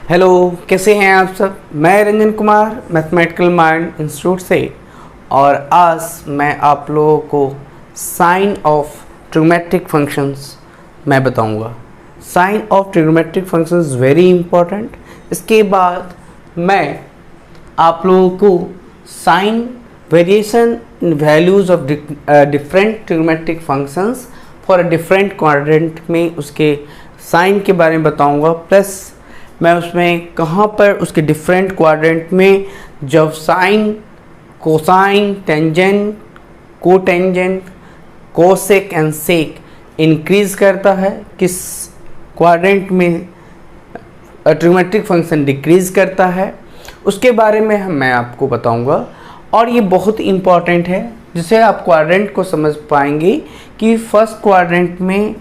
Hello, कैसे हैं आप सब। मैं Ranjan Kumar mathematical mind institute से, और आज मैं आप लोगों को साइन ऑफ ट्रिग्नोमेट्रिक फंक्शंस मैं बताऊंगा। Sign of trigonometric functions very important. इसके बाद मैं आप लोगों को sign variation in values of different trigonometric functions for a different quadrant में उसके साइन के बारे में बताऊंगा। प्लस मैं उसमें कहाँ पर उसके डिफरेंट क्वाड्रेंट में जब sine, cosine, tangent, cotangent, cosec and sec increase करता है, किस क्वाड्रेंट में ट्रिग्नोमेट्रिक फंक्शन डिक्रीज करता है, उसके बारे में मैं आपको बताऊंगा। और ये बहुत इंपॉर्टेंट है, जिससे आप क्वाड्रेंट को समझ पाएंगे कि फर्स्ट क्वाड्रेंट में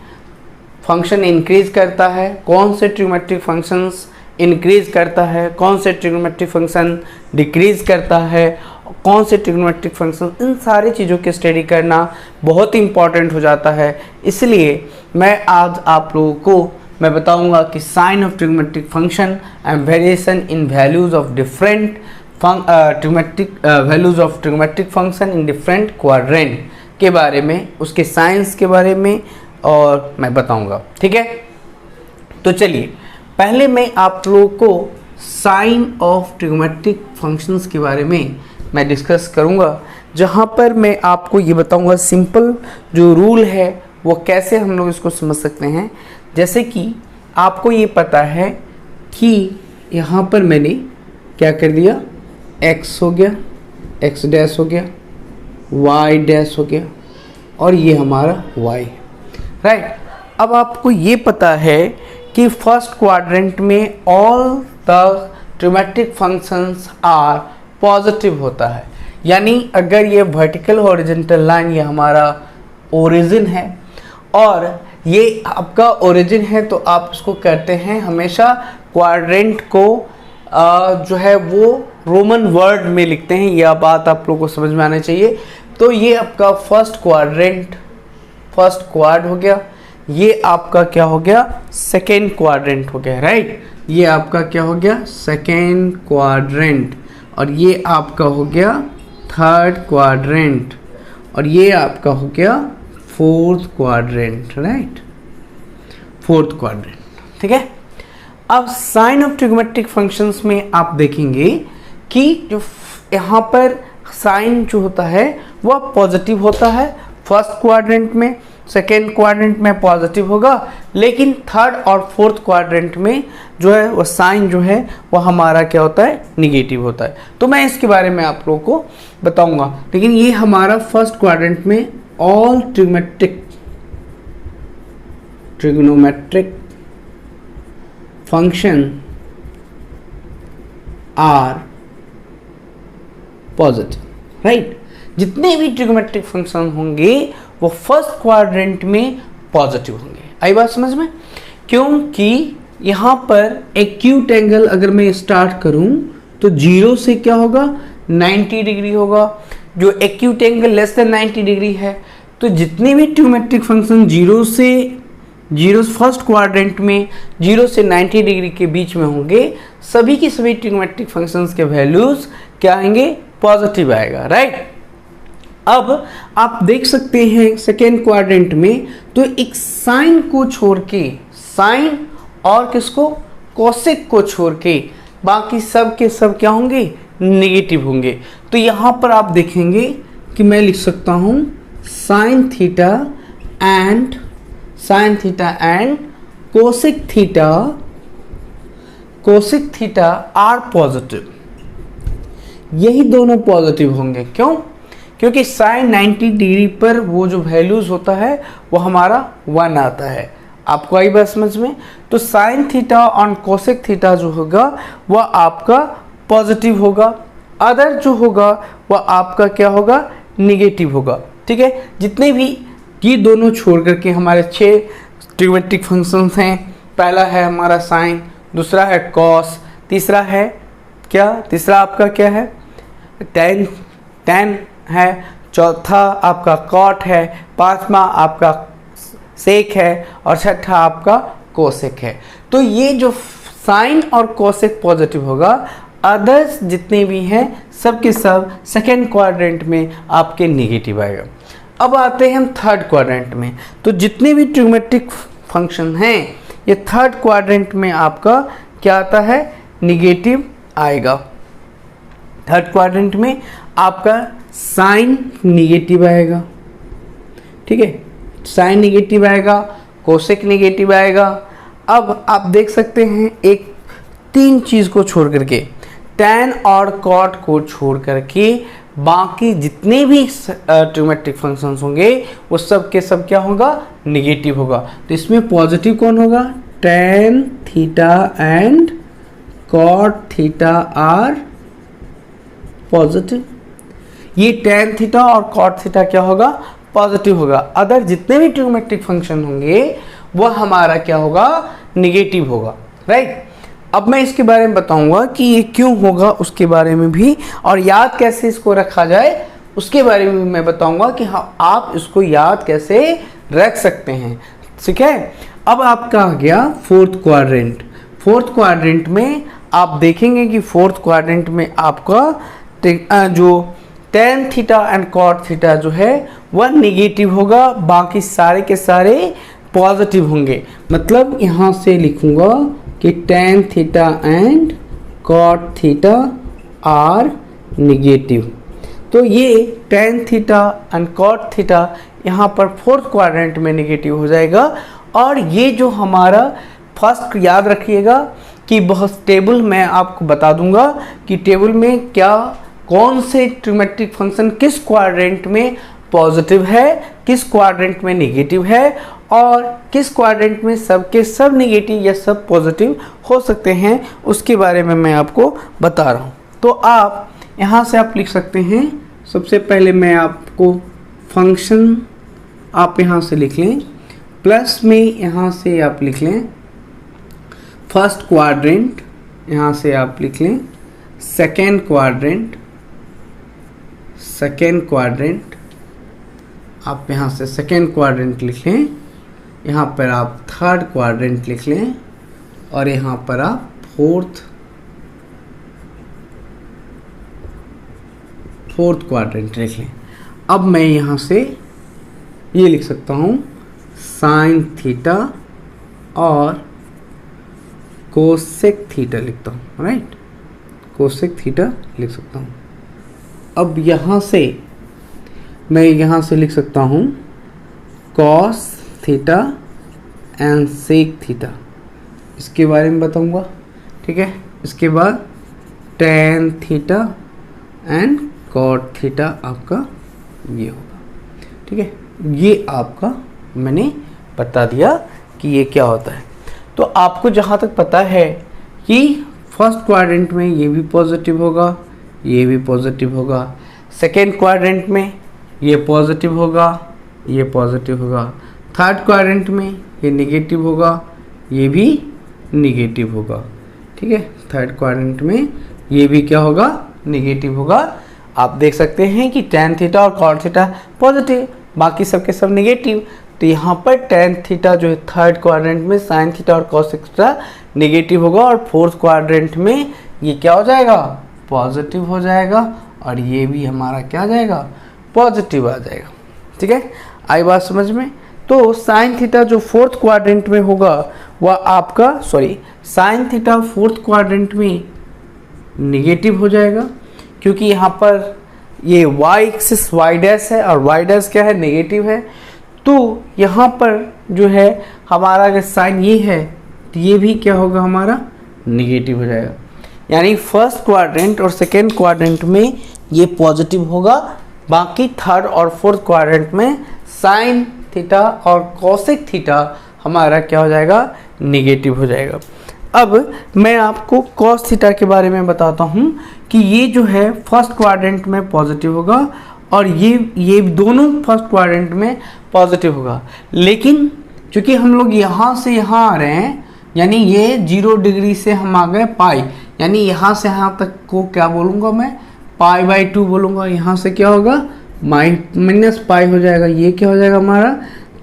फंक्शन इंक्रीज करता है, कौन से ट्रिग्नोमेट्रिक फंक्शंस इंक्रीज करता है, कौन से ट्रिग्नोमेट्रिक फंक्शन डिक्रीज करता है, कौन से ट्रिग्नोमेट्रिक फंक्शन, इन सारी चीज़ों की स्टडी करना बहुत इंपॉर्टेंट हो जाता है। इसलिए मैं आज आप लोगों को मैं बताऊंगा कि sign of trigonometric function and variation in values of different values of trigonometric function in different quadrant के बारे में, उसके साइंस के बारे में और मैं बताऊंगा। ठीक है, तो चलिए पहले मैं आप लोगों को साइन ऑफ ट्रिग्नोमेट्रिक फंक्शंस के बारे में मैं डिस्कस करूंगा, जहां पर मैं आपको ये बताऊंगा सिंपल जो रूल है वो कैसे हम लोग इसको समझ सकते हैं। जैसे कि आपको ये पता है कि यहाँ पर मैंने क्या कर दिया, x हो गया, x डैश हो गया, y डैश हो गया, और ये हमारा y, राइट। अब आपको ये पता है कि फर्स्ट क्वाड्रेंट में all the trigonometric functions are positive होता है। यानी अगर ये वर्टिकल हॉरिजॉन्टल लाइन ये हमारा ओरिजिन है और ये आपका ओरिजिन है, तो आप उसको करते हैं हमेशा क्वाड्रेंट को जो है वो रोमन वर्ड में लिखते हैं। यह बात आप लोगों को समझ में आना चाहिए। तो ये आपका फर्स्ट क्वाड्रेंट, फर्स्ट क्वाड हो गया, ये आपका क्या हो गया, सेकेंड क्वाड्रेंट हो गया, राइट। ये आपका क्या हो गया, सेकेंड क्वाड्रेंट, और ये आपका हो गया थर्ड क्वाड्रेंट, और ये आपका हो गया fourth quadrant, right, fourth quadrant. ठीक है, अब साइन ऑफ ट्रिग्नोमेट्रिक फंक्शंस में आप देखेंगे कि जो यहाँ पर साइन जो होता है वह पॉजिटिव होता है फर्स्ट क्वाड्रेंट में, सेकेंड क्वाड्रेंट में पॉजिटिव होगा, लेकिन थर्ड और फोर्थ क्वाड्रेंट में जो है वो साइन जो है वो हमारा क्या होता है, निगेटिव होता है। तो मैं इसके बारे में आप लोगों को बताऊंगा। लेकिन ये हमारा फर्स्ट क्वाड्रेंट में all trigonometric function are positive, right. जितने भी ट्रिग्नोमेट्रिक फंक्शन होंगे वो फर्स्ट क्वाड्रेंट में पॉजिटिव होंगे। आई बात समझ में? क्योंकि यहाँ पर एक्यूट एंगल अगर मैं स्टार्ट करूं तो जीरो से क्या होगा, 90 डिग्री होगा। जो acute angle less than 90 degree है, तो जितने भी trigonometric function zero first quadrant में 0 से 90 डिग्री के बीच में होंगे, सभी की सभी ट्रिग्नोमेट्रिक फंक्शंस के वैल्यूज क्या आएंगे, पॉजिटिव आएगा, राइट। अब आप देख सकते हैं सेकेंड क्वाड्रेंट में तो एक साइन को छोड़ के, साइन और किसको, कोसेक को छोड़ के बाकी सब के सब क्या होंगे, नेगेटिव होंगे। तो यहाँ पर आप देखेंगे कि मैं लिख सकता हूँ sine theta and cosec theta are positive. यही दोनों पॉजिटिव होंगे। क्यों? क्योंकि साइन 90 डिग्री पर वो जो वैल्यूज होता है वो हमारा 1 आता है। आपको आई बात समझ में? तो साइन थीटा और कोसेक थीटा जो होगा वह आपका पॉजिटिव होगा, अदर जो होगा वह आपका क्या होगा, निगेटिव होगा। ठीक है, जितने भी ये दोनों छोड़ करके हमारे 6 ट्रिग्नोमेट्रिक फंक्शंस हैं। पहला है हमारा साइन, दूसरा है कॉस, तीसरा है क्या, तीसरा आपका क्या है, टेन है, चौथा आपका कॉट है, पांचवा आपका सेक है, और छठा आपका कोसेक है। तो ये जो साइन और कोसेक पॉजिटिव होगा, अदर्स जितने भी हैं सब के सब सेकेंड क्वाड्रेंट में आपके निगेटिव आएगा। अब आते हैं हम थर्ड क्वाड्रेंट में। तो जितने भी ट्रिग्नोमेट्रिक फंक्शन हैं ये थर्ड क्वाड्रेंट में आपका क्या आता है, निगेटिव आएगा। थर्ड क्वाड्रेंट में आपका साइन निगेटिव आएगा, ठीक है, साइन निगेटिव आएगा, कोसेक निगेटिव आएगा। अब आप देख सकते हैं एक तीन चीज़ को छोड़ करके, टैन और कॉट को छोड़ करके बाकी जितने भी ट्रिग्नोमेट्रिक फंक्शंस होंगे वो सब के सब क्या होगा, निगेटिव होगा। तो इसमें पॉजिटिव कौन होगा, tan theta and cot theta are positive. ये टैन थीटा और कॉट थीटा क्या होगा, पॉजिटिव होगा। अदर जितने भी ट्रिग्नोमेट्रिक फंक्शन होंगे वो हमारा क्या होगा, निगेटिव होगा, राइट। अब मैं इसके बारे में बताऊंगा कि ये क्यों होगा उसके बारे में भी, और याद कैसे इसको रखा जाए उसके बारे में मैं बताऊंगा कि हाँ आप इसको याद कैसे रख सकते हैं, ठीक है। अब आपका आ गया फोर्थ क्वाड्रेंट। फोर्थ क्वाड्रेंट में आप देखेंगे कि फोर्थ क्वाड्रेंट में आपका जो tan theta and cot theta जो है वह निगेटिव होगा, बाकी सारे के सारे पॉजिटिव होंगे। मतलब यहाँ से लिखूंगा कि tan theta and cot theta are negative. तो ये tan theta and cot theta यहाँ पर फोर्थ क्वाड्रेंट में निगेटिव हो जाएगा। और ये जो हमारा फर्स्ट, याद रखिएगा कि बहुत टेबल मैं आपको बता दूंगा कि टेबल में क्या कौन से ट्रिग्नोमेट्रिक फंक्शन किस क्वाड्रेंट में पॉजिटिव है, किस क्वाड्रेंट में निगेटिव है, और किस क्वाड्रेंट में सब के सब निगेटिव या सब पॉजिटिव हो सकते हैं, उसके बारे में मैं आपको बता रहा हूँ। तो आप यहाँ से आप लिख सकते हैं, सबसे पहले मैं आपको फंक्शन आप यहाँ से लिख लें, प्लस में यहाँ से आप लिख लें फर्स्ट क्वाड्रेंट, यहाँ से आप लिख लें सेकेंड क्वाड्रेंट, सेकेंड क्वाड्रेंट आप यहाँ से सेकेंड क्वाड्रेंट लिख लें, यहाँ पर आप थर्ड क्वाड्रेंट लिख लें, और यहाँ पर आप फोर्थ क्वाड्रेंट लिख लें। अब मैं यहाँ से ये लिख सकता हूँ साइन थीटा और कोसेक थीटा लिखता हूँ, राइट, कोसेक थीटा लिख सकता हूँ। अब यहाँ से मैं यहाँ से लिख सकता हूँ cos theta and sec theta, इसके बारे में बताऊंगा, ठीक है। इसके बाद tan theta and cot theta आपका ये होगा, ठीक है। ये आपका मैंने बता दिया कि ये क्या होता है। तो आपको जहाँ तक पता है कि फर्स्ट क्वाड्रेंट में ये भी पॉजिटिव होगा, ये भी पॉजिटिव होगा, सेकेंड क्वाड्रेंट में ये पॉजिटिव होगा, ये पॉजिटिव होगा, थर्ड क्वाड्रेंट में ये निगेटिव होगा, ये भी निगेटिव होगा, ठीक है। थर्ड क्वाड्रेंट में ये भी क्या होगा, निगेटिव होगा। आप देख सकते हैं कि टैन थीटा और कॉट थीटा पॉजिटिव, बाकी सब के सब निगेटिव। तो यहाँ पर टैन थीटा जो है थर्ड क्वाड्रेंट में, साइन थीटा और कोसेक थीटा निगेटिव होगा, और फोर्थ क्वाड्रेंट में ये क्या हो जाएगा, पॉजिटिव हो जाएगा, और ये भी हमारा क्या आ जाएगा, पॉजिटिव आ जाएगा, ठीक है। आई बात समझ में। तो साइन थीटा जो फोर्थ क्वाड्रेंट में होगा वह आपका साइन थीटा फोर्थ क्वाड्रेंट में निगेटिव हो जाएगा, क्योंकि यहाँ पर ये y एक्सिस y डैश है और y डैश क्या है, नेगेटिव है। तो यहाँ पर जो है हमारा अगर साइन ये है तो ये भी क्या होगा, हमारा निगेटिव हो जाएगा। यानी फर्स्ट क्वाड्रेंट और सेकेंड क्वाड्रेंट में ये पॉजिटिव होगा, बाकी थर्ड और फोर्थ क्वाड्रेंट में साइन थीटा और कोसेक थीटा हमारा क्या हो जाएगा, निगेटिव हो जाएगा। अब मैं आपको कॉस थीटा के बारे में बताता हूँ कि ये जो है फर्स्ट क्वाड्रेंट में पॉजिटिव होगा, और ये दोनों फर्स्ट क्वाड्रेंट में पॉजिटिव होगा। लेकिन क्योंकि हम लोग यहाँ से यहाँ आ रहे हैं, यानी ये 0 डिग्री से हम आ गए पाई, यानी यहाँ से यहाँ तक को क्या बोलूँगा मैं, पाई/2 बोलूँगा। यहाँ से क्या होगा, -पाई हो जाएगा, ये क्या हो जाएगा हमारा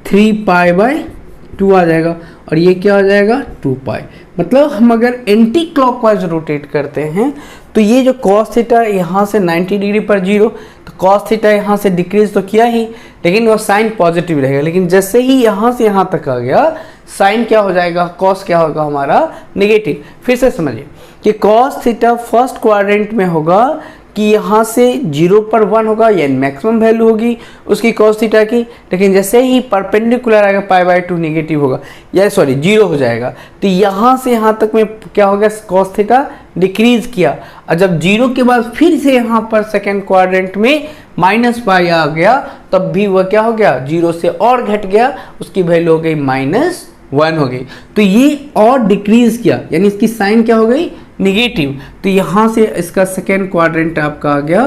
3 पाई/2 आ जाएगा, और ये क्या हो जाएगा 2 पाई। मतलब हम अगर एंटी क्लॉकवाइज रोटेट करते हैं तो ये जो cos थीटा यहाँ से 90 डिग्री पर 0, तो cos थीटा यहाँ से डिक्रीज तो किया ही, लेकिन वो साइन पॉजिटिव रहेगा। लेकिन जैसे ही यहाँ से यहाँ तक आ गया साइन क्या हो जाएगा, cos क्या होगा हमारा नेगेटिव। फिर से समझिए कि cos थीटा फर्स्ट क्वाड्रेंट में होगा कि यहाँ से 0 पर 1 होगा, यानी मैक्सिमम वैल्यू होगी उसकी cos थीटा की। लेकिन जैसे ही परपेंडिकुलर आएगा π/2 नेगेटिव होगा, या सॉरी 0 हो जाएगा, तो यहाँ से यहाँ तक में क्या हो गया cos थीटा डिक्रीज किया। और जब 0 के बाद फिर से यहाँ पर सेकेंड क्वाड्रेंट में -π आ गया, तब भी वह क्या हो गया 0 से और घट गया, उसकी वैल्यू हो गई -1 हो गई। तो ये और डिक्रीज किया, यानी इसकी साइन क्या हो गई निगेटिव। तो यहाँ से इसका सेकेंड क्वाड्रेंट आपका आ गया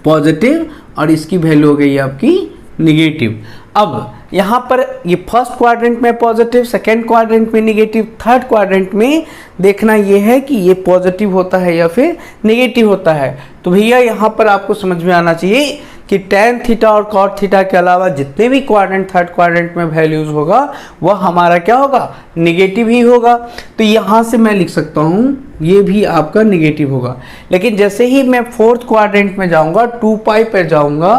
पॉजिटिव और इसकी वैल्यू हो गई आपकी निगेटिव। अब यहाँ पर ये फर्स्ट क्वाड्रेंट में पॉजिटिव, सेकेंड क्वाड्रेंट में निगेटिव, थर्ड क्वाड्रेंट में देखना ये है कि ये पॉजिटिव होता है या फिर निगेटिव होता है। तो भैया यहाँ पर आपको समझ में आना चाहिए कि tan थीटा और cot थीटा के अलावा जितने भी क्वाड्रेंट थर्ड क्वाड्रेंट में वैल्यूज होगा वह हमारा क्या होगा निगेटिव ही होगा। तो यहाँ से मैं लिख सकता हूँ ये भी आपका निगेटिव होगा। लेकिन जैसे ही मैं फोर्थ क्वाड्रेंट में जाऊँगा 2 पाई पर जाऊँगा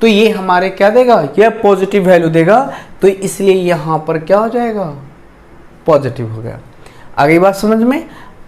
तो ये हमारे क्या देगा, यह पॉजिटिव वैल्यू देगा। तो इसलिए यहाँ पर क्या हो जाएगा पॉजिटिव हो गया। आगे बात समझ में।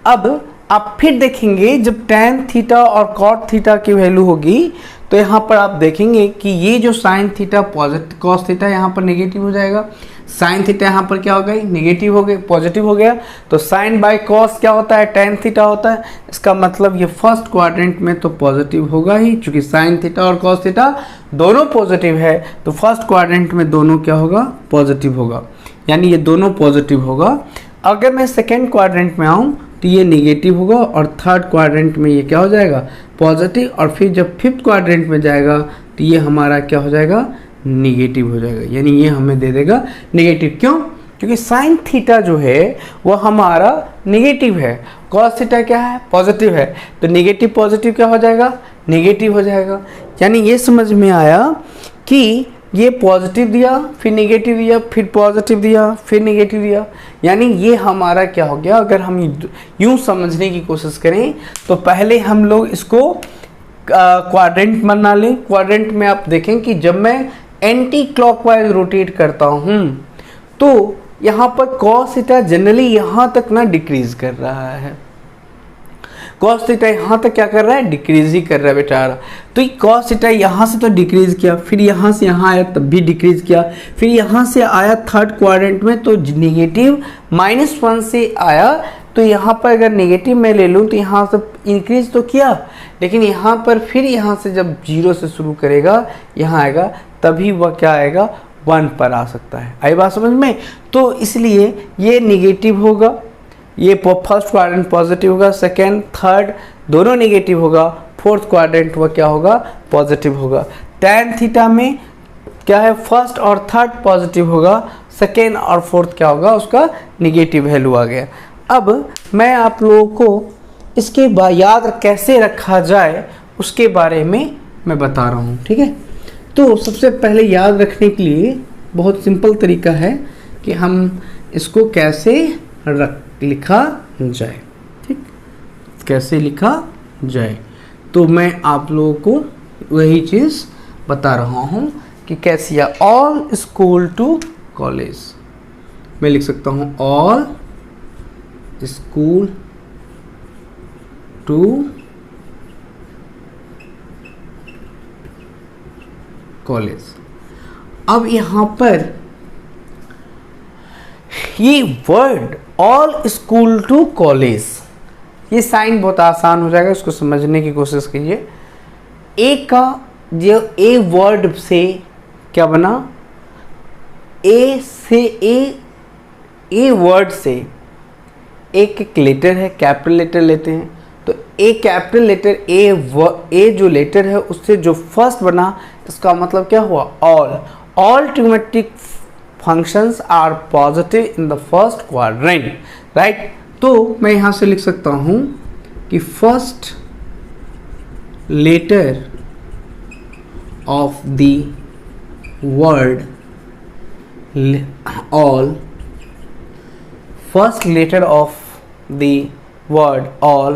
अब आप फिर देखेंगे जब tan थीटा और cot थीटा की वैल्यू होगी तो यहाँ पर आप देखेंगे कि ये जो sin theta positive, cos theta यहाँ पर नेगेटिव हो जाएगा, sin थीटा यहाँ पर क्या हो गई नेगेटिव हो गई, पॉजिटिव हो गया। तो sin बाय cos क्या होता है tan थीटा होता है। इसका मतलब ये फर्स्ट क्वाड्रेंट में तो पॉजिटिव होगा ही, क्योंकि sin थीटा और cos थीटा दोनों पॉजिटिव है, तो फर्स्ट क्वाड्रेंट में दोनों क्या होगा पॉजिटिव होगा, यानी ये दोनों पॉजिटिव होगा। अगर मैं सेकेंड क्वाड्रेंट में आऊँ तो ये नेगेटिव होगा और थर्ड क्वाड्रेंट में ये क्या हो जाएगा पॉजिटिव, और फिर जब फिफ्थ क्वाड्रेंट में जाएगा तो ये हमारा क्या हो जाएगा निगेटिव हो जाएगा, यानी ये हमें दे देगा नेगेटिव। क्यों? क्योंकि साइन थीटा जो है वो हमारा नेगेटिव है, कॉस थीटा क्या है पॉजिटिव है, तो नेगेटिव पॉजिटिव क्या हो जाएगा नेगेटिव हो जाएगा। यानी ये समझ में आया कि ये पॉजिटिव दिया फिर नेगेटिव दिया फिर पॉजिटिव दिया फिर नेगेटिव दिया, यानी ये हमारा क्या हो गया। अगर हम यूं समझने की कोशिश करें तो पहले हम लोग इसको क्वाड्रेंट बना लें। क्वाड्रेंट में आप देखें कि जब मैं एंटी क्लॉकवाइज रोटेट करता हूं तो यहाँ पर cos थीटा जनरली यहाँ तक ना डिक्रीज कर रहा है, cos थीटा यहाँ तक क्या कर रहा है डिक्रीज ही कर रहा है बेटा। तो cos थीटा यहाँ से तो डिक्रीज किया, फिर यहाँ से यहाँ आया तब भी डिक्रीज किया, फिर यहाँ से आया थर्ड क्वाड्रेंट में तो नेगेटिव -1 से आया। तो यहाँ पर अगर नेगेटिव में ले लूँ तो यहाँ से इंक्रीज तो किया, लेकिन यहाँ पर फिर यहाँ से जब 0 से शुरू करेगा यहाँ आएगा तभी वह क्या आएगा 1 पर आ सकता है। आई बात समझ में। तो इसलिए ये नेगेटिव होगा, ये फर्स्ट क्वाड्रेंट पॉजिटिव होगा, सेकेंड थर्ड दोनों नेगेटिव होगा, फोर्थ क्वाड्रेंट वह क्या होगा पॉजिटिव होगा। tan थीटा में क्या है फर्स्ट और थर्ड पॉजिटिव होगा, सेकेंड और फोर्थ क्या होगा उसका नेगेटिव वैल्यू आ गया। अब मैं आप लोगों को इसके याद कैसे रखा जाए उसके बारे में मैं बता रहा हूँ, ठीक है। तो सबसे पहले याद रखने के लिए बहुत सिंपल तरीका है कि हम इसको कैसे लिखा जाए, ठीक, कैसे लिखा जाए। तो मैं आप लोगों को वही चीज़ बता रहा हूँ कि कैसे। या ऑल स्कूल टू कॉलेज मैं लिख सकता हूँ ऑल स्कूल टू कॉलेज। अब यहाँ पर ये word all school to college, ये साइन बहुत आसान हो जाएगा, इसको समझने की कोशिश कीजिए। ए का जो ए वर्ड से क्या बना, ए से ए वर्ड से एक लेटर है, कैपिटल लेटर लेते हैं तो ए कैपिटल लेटर ए जो लेटर है उससे जो फर्स्ट बना इसका मतलब क्या हुआ all trigonometric functions are positive in the first quadrant, right. तो मैं यहाँ से लिख सकता हूँ कि first letter of the word all first letter of the word all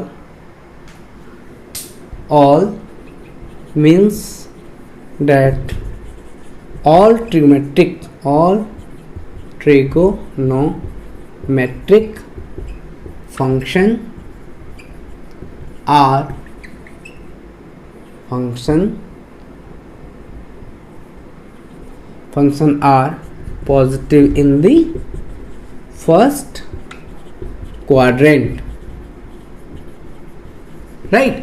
means that all trigonometric function are positive in the first quadrant, right.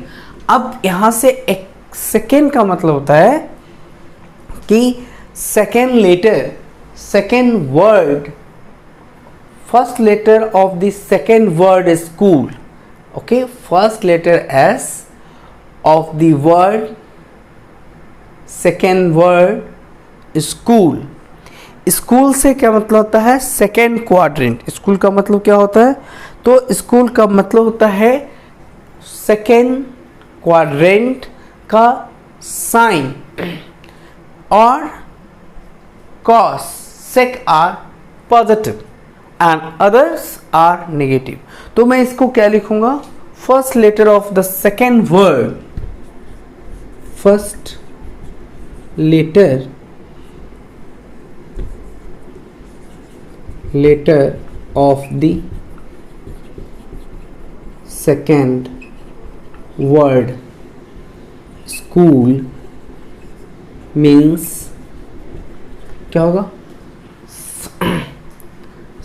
अब यहां से एक सेकेंड का मतलब होता है कि second letter, second word, first letter of the second word is school. Okay, first letter S of the word, second word school. School से क्या मतलब होता है? Second quadrant. स्कूल का मतलब क्या होता है? तो स्कूल का मतलब होता है सेकेंड क्वाड्रेंट का साइन और cosec are positive and others are negative. तो मैं इसको क्या लिखूंगा? First letter of the second word, first letter of the second word school means क्या होगा?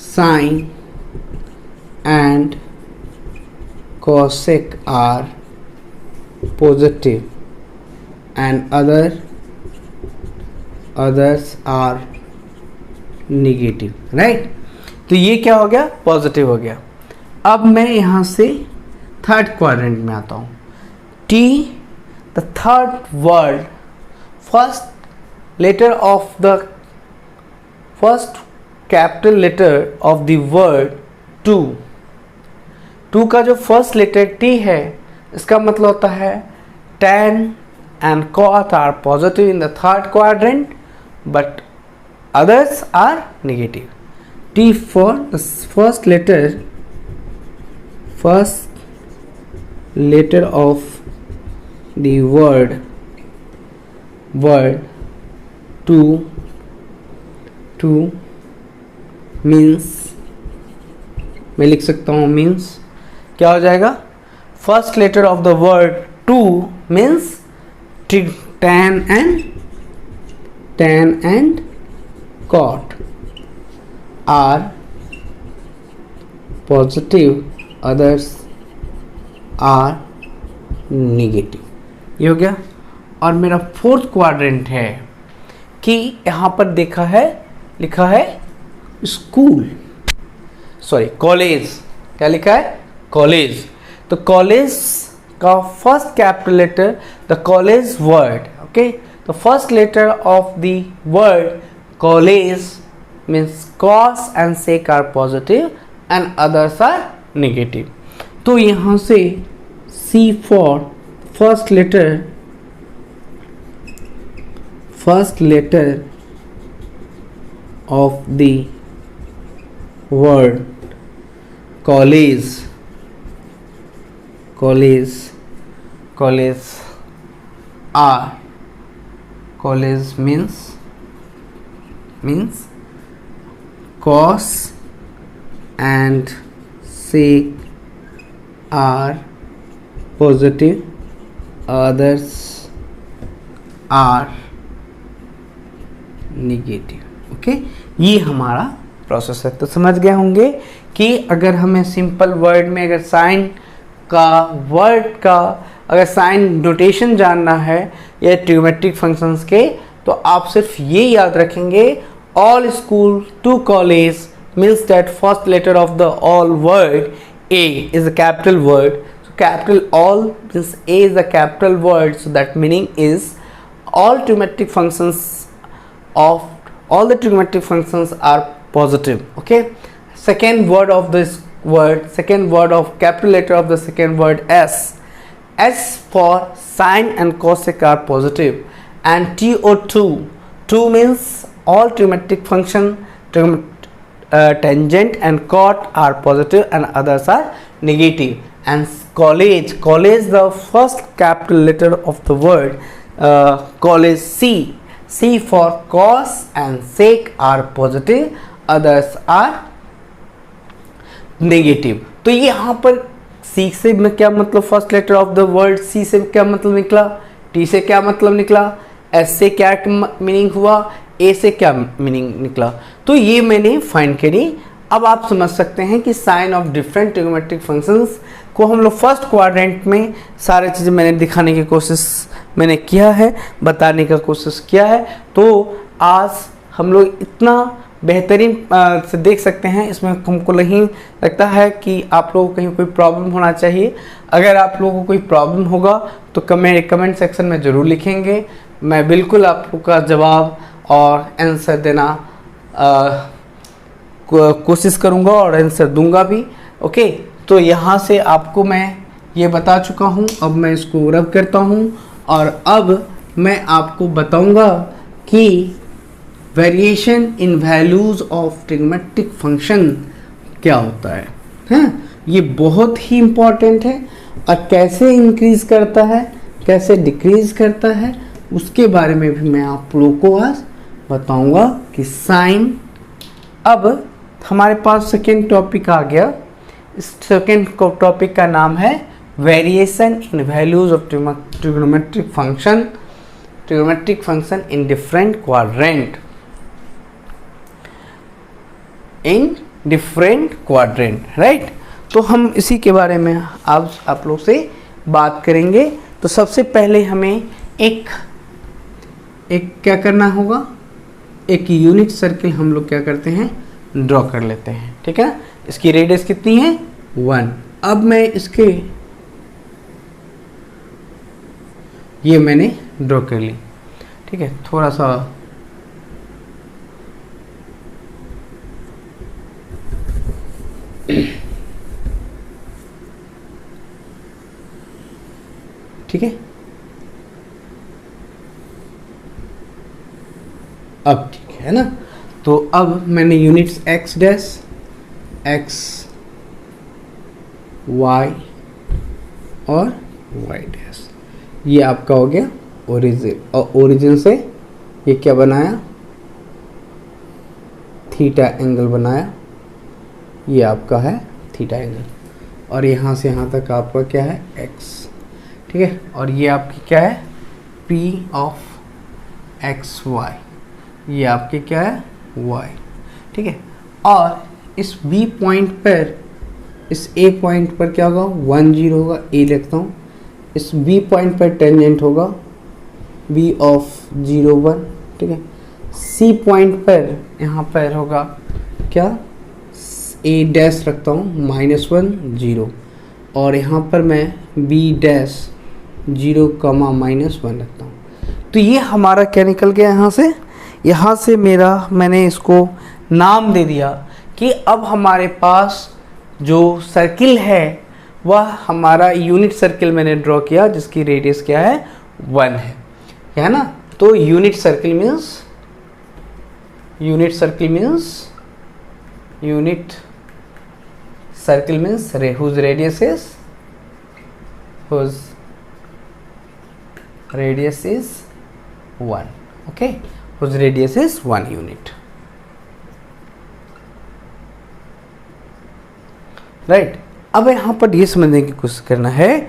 Sine and cosec are positive and others are negative, right. तो ये क्या हो गया? पॉजिटिव हो गया। अब मैं यहां से थर्ड क्वाड्रेंट में आता हूं। T, the third word, first letter of the first capital letter of the word to का जो फर्स्ट लेटर टी है, इसका मतलब होता है tan and cot are positive in the third quadrant but others are negative. T for the first letter of the word to means, मैं लिख सकता हूँ means क्या हो जाएगा? First letter of the word to means tan and cot are positive, others are negative। ये हो गया। और मेरा फोर्थ क्वाड्रेंट है कि यहां पर लिखा है स्कूल, सॉरी कॉलेज। क्या लिखा है? कॉलेज। तो कॉलेज का first capital letter, the college word, okay. The first letter of the word college means cos and sec are positive and others are negative. तो यहाँ से C for first letter of the word college are, college means cos and sec are positive, others are negative। Okay, ये हमारा process है। तो समझ गए होंगे कि अगर हमें सिंपल वर्ड में अगर साइन का वर्ड का अगर साइन नोटेशन जानना है या ट्रिग्नोमेट्रिक फंक्शंस के, तो आप सिर्फ ये याद रखेंगे all school to college means that first letter of the all word A is a capital word. So capital all means A is a capital word, so that meaning is all trigonometric functions of all the trigonometric functions are positive. Okay, second word of this word, second word of capital letter of the second word S for sine and cosec are positive, and TO2 means all trigonometric function tangent and cot are positive and others are negative. And college, the first capital letter of the word college, C for cos and sec are positive, others are negative. तो ये यहाँ पर C से में क्या मतलब, first letter of the word C से क्या मतलब निकला, T से क्या मतलब निकला, S से क्या मीनिंग हुआ, A से क्या मीनिंग निकला. तो ये मैंने फाइंड करी. अब आप समझ सकते हैं कि sign of different trigonometric functions को हम लोग फर्स्ट क्वाड्रेंट में सारी चीज़ें मैंने दिखाने की कोशिश मैंने किया है, बताने का कोशिश किया है. तो आज हम लोग इतना बेहतरीन से देख सकते हैं, इसमें हमको नहीं लगता है कि आप लोगों को कहीं कोई प्रॉब्लम होना चाहिए. अगर आप लोगों को कोई प्रॉब्लम होगा तो कमेंट सेक्शन में ज़रूर लिखेंगे. मैं बिल्कुल आप लोगों का जवाब और आंसर देना कोशिश करूंगा और आंसर दूंगा भी. ओके, तो यहाँ से आपको मैं ये बता चुका हूँ. अब मैं इसको रब करता हूँ और अब मैं आपको बताऊंगा कि variation in values of trigonometric function क्या होता है. हाँ, ये बहुत ही इम्पॉर्टेंट है. और कैसे इंक्रीज करता है, कैसे डिक्रीज करता है, उसके बारे में भी मैं आप लोगों को आज बताऊंगा कि साइन. अब हमारे पास सेकेंड टॉपिक आ गया. इस सेकेंड टॉपिक का नाम है variation in values of trigonometric function in different quadrant. Right. तो हम इसी के बारे में आज आप लोग से बात करेंगे. तो सबसे पहले हमें एक क्या करना होगा, एक यूनिट सर्किल हम लोग क्या करते हैं, ड्रॉ कर लेते हैं. ठीक है, इसकी रेडियस कितनी है, 1. अब मैं इसके ये मैंने ड्रॉ कर ली. ठीक है, थोड़ा सा ठीक है. अब ठीक है ना. तो अब मैंने units x dash, x, y और y डैश, ये आपका हो गया ओरिजिन. और ओरिजिन से ये क्या बनाया, थीटा एंगल बनाया. ये आपका है थीटा एंगल. और यहाँ से यहाँ तक आपका क्या है, x. ठीक है, और ये आपकी क्या है, p ऑफ एक्स वाई. ये आपके क्या है, y. ठीक है, और इस B पॉइंट पर, इस A पॉइंट पर क्या होगा, 1 0 होगा. A लिखता हूँ. इस B पॉइंट पर टेंजेंट होगा B ऑफ 0 1. ठीक है, C पॉइंट पर यहाँ पर होगा क्या, A डैश रखता हूँ -1 0. और यहाँ पर मैं B डैश 0 -1 रखता हूँ. तो ये हमारा क्या निकल गया यहाँ से मैंने इसको नाम दे दिया कि अब हमारे पास जो सर्किल है वह हमारा यूनिट सर्किल मैंने ड्रॉ किया, जिसकी रेडियस क्या है, 1 है ना. तो unit circle means whose radius is 1. okay, whose radius is 1 unit. Right. अब यहाँ पर ये समझने की कोशिश करना है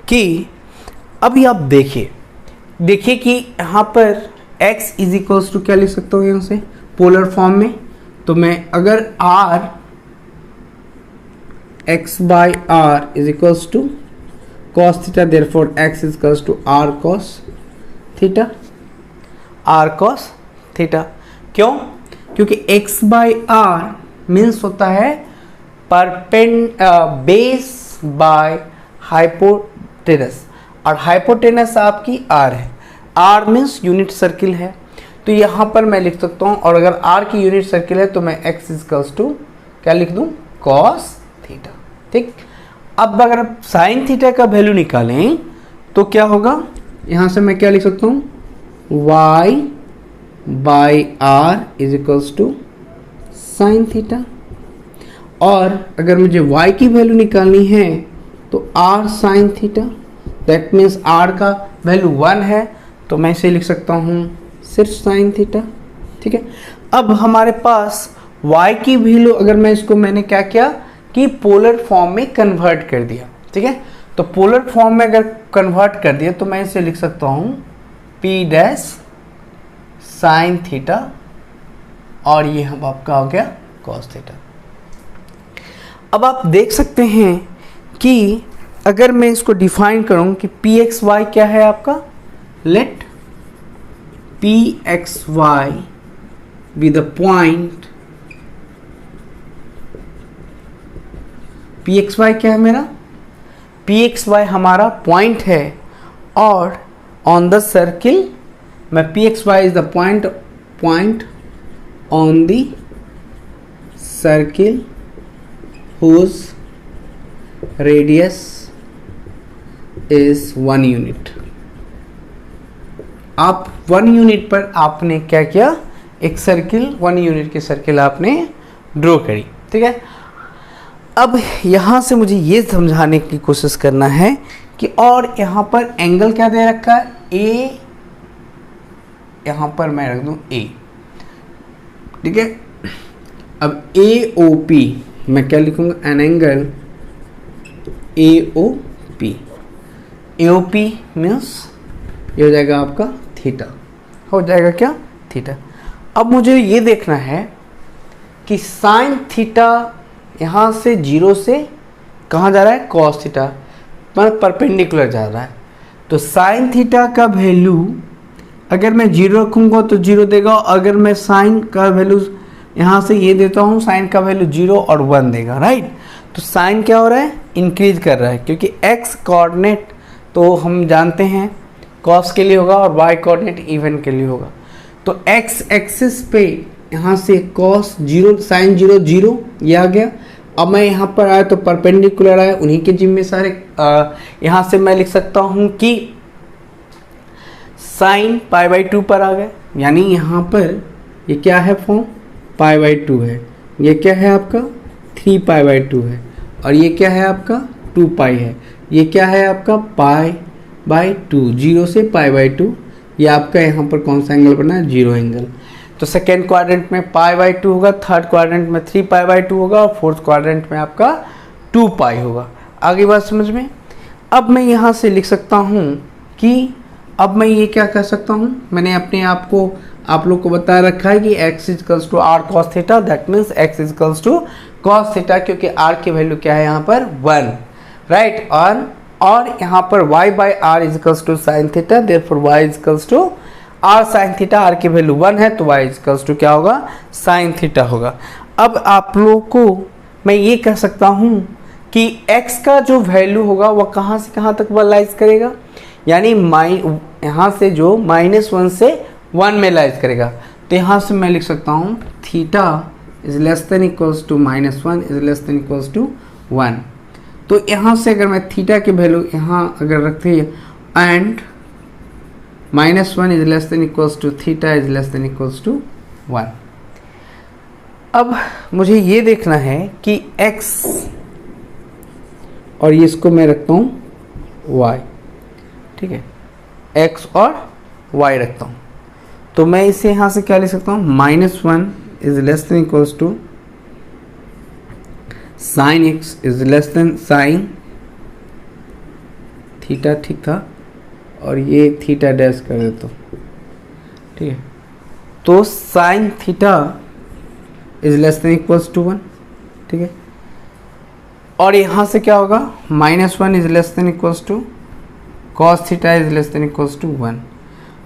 कि अभी आप देखिए कि यहाँ पर x इज इक्वल्स टू क्या लिख सकता हूँ यहाँ से, पोलर फॉर्म में. तो मैं अगर r x by R is equals to cos theta, therefore x is equals to r cos theta. क्यों? क्योंकि x बाई आर मीन्स होता है बेस बाय हाइपोटेनस, और हाइपोटेनस आपकी r है. r मीन्स यूनिट सर्किल है. तो यहाँ पर मैं लिख सकता हूँ, और अगर r की यूनिट सर्किल है तो मैं x इक्वल्स टू क्या लिख दूँ, cos थीटा. ठीक. अब अगर साइन थीटा का वैल्यू निकालें तो क्या होगा, यहाँ से मैं क्या लिख सकता हूँ, y by R is equals to sine theta. और अगर मुझे y की वैल्यू निकालनी है तो r sine theta, that means r का वैल्यू 1 है तो मैं इसे लिख सकता हूँ सिर्फ साइन थीटा। ठीक है, अब हमारे पास y की वैल्यू अगर मैं इसको मैंने क्या किया कि पोलर फॉर्म में कन्वर्ट कर दिया। ठीक है, तो पोलर फॉर्म में अगर कन्वर्ट कर दिया तो मैं इसे लिख सकता हूँ p डैश साइन थीटा और ये हम आपका हो गया cos थीटा। अब आप देख सकते हैं कि अगर मैं इसको डिफाइन करूं कि पी एक्स वाई क्या है आपका, let P X Y with the point, P X Y क्या है मेरा, पी एक्स वाई हमारा पॉइंट है और ऑन द सर्किल मैं P X Y is the point on the circle whose radius is 1 unit। आप 1 यूनिट पर आपने क्या किया, एक सर्किल 1 यूनिट की सर्किल आपने ड्रॉ करी। ठीक है, अब यहाँ से मुझे ये समझाने की कोशिश करना है कि और यहाँ पर एंगल क्या दे रखा है, ए, यहाँ पर मैं रख दूँ ए। ठीक है, अब ए ओ पी मैं क्या लिखूंगा, an angle A O P. A O P means ये हो जाएगा आपका थीटा, हो जाएगा क्या, थीटा। अब मुझे ये देखना है कि साइन थीटा यहाँ से 0 से कहाँ जा रहा है, कॉस थीटा, मतलब परपेंडिकुलर जा रहा है। तो साइन थीटा का वैल्यू अगर मैं 0 रखूँगा तो 0 देगा, अगर मैं साइन का वैल्यू यहाँ से ये देता हूँ, साइन का वैल्यू 0 और 1 देगा, राइट। तो साइन क्या हो रहा है, इंक्रीज कर रहा है, क्योंकि x कोऑर्डिनेट तो हम जानते हैं कॉस के लिए होगा और y कोऑर्डिनेट इवन के लिए होगा। तो x एक्सिस पे यहाँ से कॉस 0 साइन 0 0 ये आ गया। अब मैं यहाँ पर आया तो परपेंडिकुलर आया, उन्हीं के जिम्मे सारे। यहाँ से मैं लिख सकता हूँ कि साइन π/2 पर आ गए, यानी यहाँ पर ये क्या है फॉर्म, π/2 है, ये क्या है आपका 3π/2 है, और ये क्या है आपका 2π है, ये क्या है आपका π/2, 0 से π/2। ये आपका यहाँ पर कौन सा एंगल बना है, 0 एंगल। तो सेकेंड क्वाड्रेंट में π/2 होगा, थर्ड क्वाड्रेंट में 3π/2 होगा और फोर्थ क्वाड्रेंट में आपका 2π होगा। आगे बात समझ में। अब मैं यहाँ से लिख सकता हूँ कि अब मैं ये क्या कर सकता हूँ, मैंने अपने आप को आप लोग को बता रखा है कि x is equals to R cos theta, that means x is equals to cos theta, क्योंकि r की वैल्यू क्या है यहाँ पर 1, राइट। और यहाँ पर y by R is equals to sine theta, therefore y is equals to R sine theta, r की वैल्यू 1 है तो y इजकल्स टू क्या होगा, साइन थीटा होगा। अब आप लोग को मैं ये कह सकता हूँ कि x का जो वैल्यू होगा वह कहाँ से कहाँ तक लाइज करेगा, यानी यहाँ से जो -1 से 1 में लाइज करेगा। तो यहाँ से मैं लिख सकता हूँ theta is less than equals to -1 is less than equals to 1। तो यहाँ से अगर मैं थीटा की वैल्यू यहाँ अगर रखते हैं and -1 is less than equals to theta is less than equals to 1। अब मुझे ये देखना है कि x और ये इसको मैं रखता हूँ y, ठीक है, x और y रखता हूँ। तो मैं इसे यहाँ से क्या लिख सकता हूँ, -1 is less than equals to sine x is less than sine theta, ठीक था, और ये थीटा डैश कर देता हूँ, ठीक है। तो sine theta is less than equals to 1, ठीक है, और यहाँ से क्या होगा, -1 is less than equals to cos theta is less than equals to 1।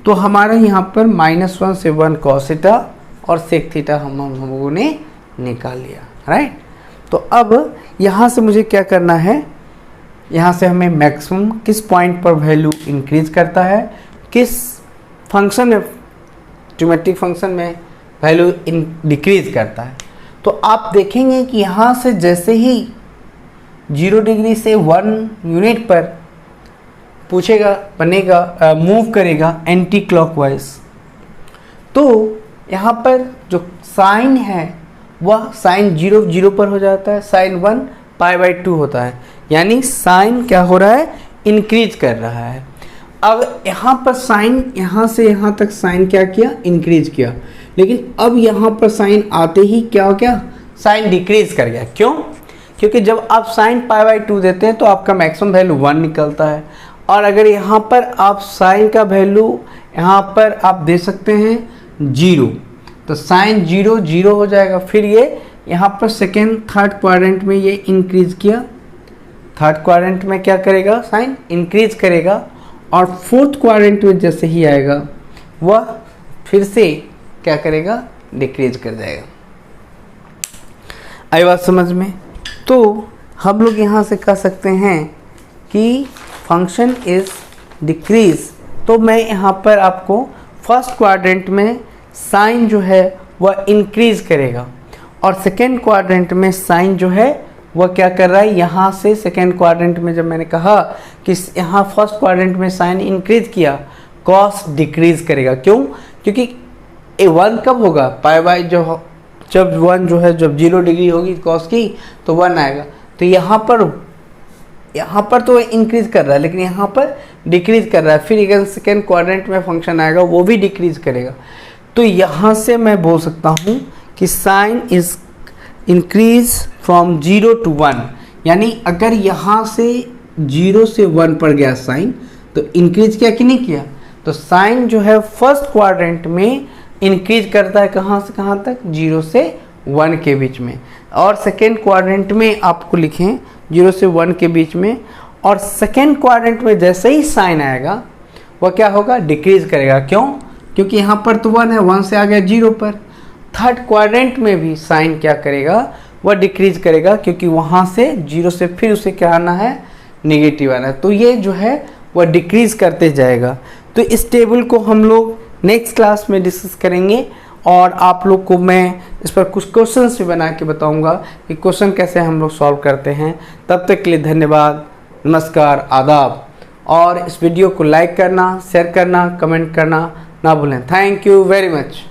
तो हमारा यहाँ पर -1 से 1 कॉस थीटा और सेक थीटा हम लोगों ने निकाल लिया, राइट। तो अब यहाँ से मुझे क्या करना है, यहाँ से हमें मैक्सिमम किस पॉइंट पर वैल्यू इंक्रीज करता है, किस फंक्शन में, ज्योमेट्रिक फंक्शन में वैल्यू डिक्रीज करता है। तो आप देखेंगे कि यहाँ से जैसे ही 0 डिग्री से 1 यूनिट पर पूछेगा बनेगा मूव करेगा एंटी क्लॉकवाइज, तो यहाँ पर जो साइन है वह साइन 0 0 पर हो जाता है, साइन 1 π/2 होता है, यानी साइन क्या हो रहा है, इंक्रीज कर रहा है। अब यहाँ पर साइन यहाँ से यहाँ तक साइन क्या किया, इंक्रीज किया, लेकिन अब यहाँ पर साइन आते ही क्या हो गया, साइन डिक्रीज कर गया। क्यों? क्योंकि जब आप साइन π/2 देते हैं तो आपका मैक्सिमम वैल्यू 1 निकलता है, और अगर यहाँ पर आप साइन का वैल्यू यहाँ पर आप दे सकते हैं 0, तो साइन 0 0 हो जाएगा। फिर ये यहाँ पर सेकेंड थर्ड क्वाड्रेंट में ये इंक्रीज किया, थर्ड क्वाड्रेंट में क्या करेगा, साइन इंक्रीज करेगा, और फोर्थ क्वाड्रेंट में जैसे ही आएगा वह फिर से क्या करेगा, डिक्रीज कर जाएगा। आई बात समझ में? तो हम लोग यहाँ से कह सकते हैं कि फंक्शन इज डिक्रीज। तो मैं यहाँ पर आपको फर्स्ट क्वाड्रेंट में साइन जो है वह इंक्रीज करेगा, और सेकेंड क्वाड्रेंट में साइन जो है वह क्या कर रहा है, यहाँ से सेकेंड क्वाड्रेंट में जब मैंने कहा कि यहाँ फर्स्ट क्वाड्रेंट में साइन इंक्रीज किया, कॉस डिक्रीज करेगा। क्यों? क्योंकि ए 1 कब होगा, π/, जब 1 जो है, जब 0 डिग्री होगी कॉस की तो 1 आएगा। तो यहाँ पर तो इंक्रीज कर रहा है, लेकिन यहाँ पर डिक्रीज कर रहा है। फिर अगर सेकेंड क्वाड्रेंट में फंक्शन आएगा वो भी डिक्रीज करेगा। तो यहाँ से मैं बोल सकता हूँ कि sine is increase from 0 to 1, यानी अगर यहाँ से 0 से 1 पर गया साइन, तो इंक्रीज किया कि नहीं किया? तो साइन जो है फर्स्ट क्वाड्रेंट में इंक्रीज करता है, कहाँ से कहाँ तक, 0 से 1 के बीच में, और सेकेंड क्वाड्रेंट में आपको लिखें 0 से 1 के बीच में, और सेकेंड क्वाड्रेंट में जैसे ही साइन आएगा वह क्या होगा, डिक्रीज करेगा। क्यों? क्योंकि यहाँ पर तो 1 है, 1 से आ गया 0 पर। थर्ड क्वाड्रेंट में भी साइन क्या करेगा, वह डिक्रीज करेगा, क्योंकि वहाँ से 0 से फिर उसे क्या आना है, नेगेटिव आना है। तो ये जो है वह डिक्रीज करते जाएगा। तो इस टेबल को हम लोग नेक्स्ट क्लास में डिस्कस करेंगे, और आप लोग को मैं इस पर कुछ क्वेश्चंस भी बना के बताऊंगा कि क्वेश्चन कैसे हम लोग सॉल्व करते हैं। तब तक के लिए धन्यवाद, नमस्कार, आदाब, और इस वीडियो को लाइक करना, शेयर करना, कमेंट करना ना भूलें। Thank you very much.